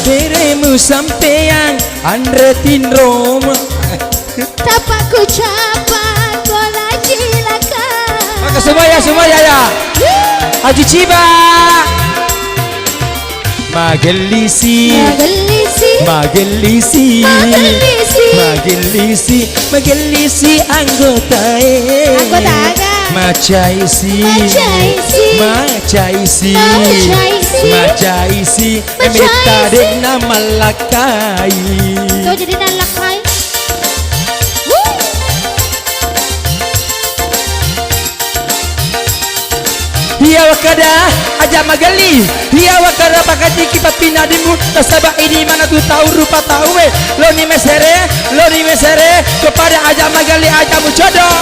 Dirimu sampean Andretin Roma Tapakku capak Kola cilaka maka semuanya ya Haji Ciba Magelisi anggota Macaisi Emita dena malakai Kau jadi nalakai Hiya wakada aja magali Hiya wakada pakati kipapina dimu Tasabah ini mana tu tahu rupa tahu Lo ni mesere kepada aja magali aja mujodoh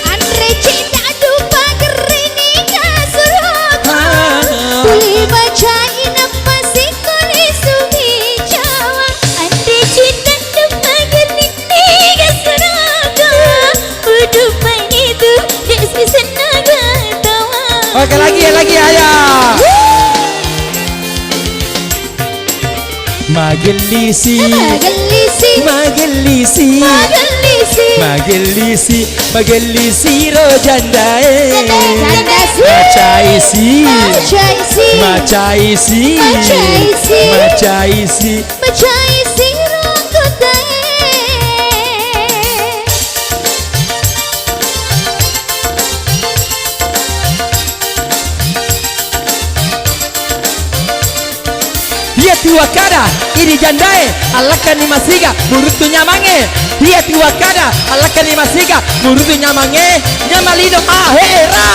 Andre cinta dupa gerini kasuruh Tuli bacain apa sih kuli sungi Jawa Andre cinta dupa gerini kasuruh Udupan itu desi senaga tawa Oke lagi ayah Magelisi rojandae Macaisi rokotae Tiwakada ini jandae alakan ni masiga burutu nyamange dia tiwakada alakan ni masiga burutu nyamange nyamalido ahera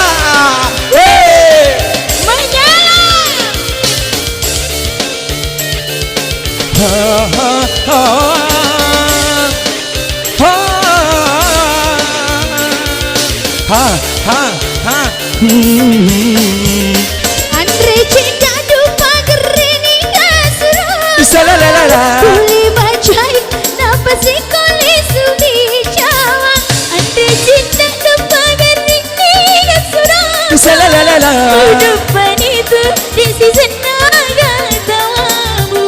Andre cinta dupa gerini Salalala Tuli bacai napa sih kuli sungi Jawa Andre cinta dupa gerini kasuruh Salalala Udupan itu desi senaga tawamu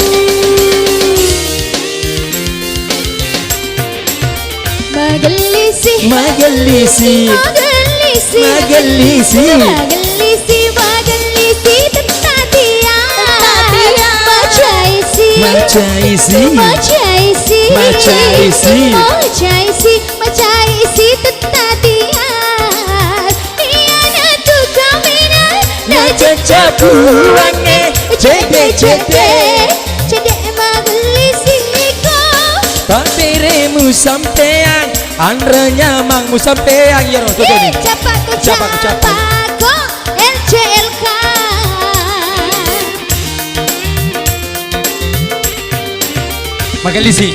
Magelisi Macaisi tetatian Iana tu kamina Na cacapuange Cede magelisi ko tak dirimu sampean Andre nyamangmu sampean ya roh Capaku LCLK Magelisi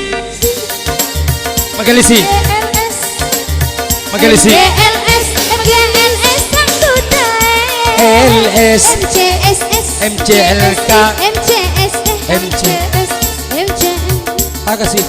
GLS LS MCSS MCLK MCS Makasih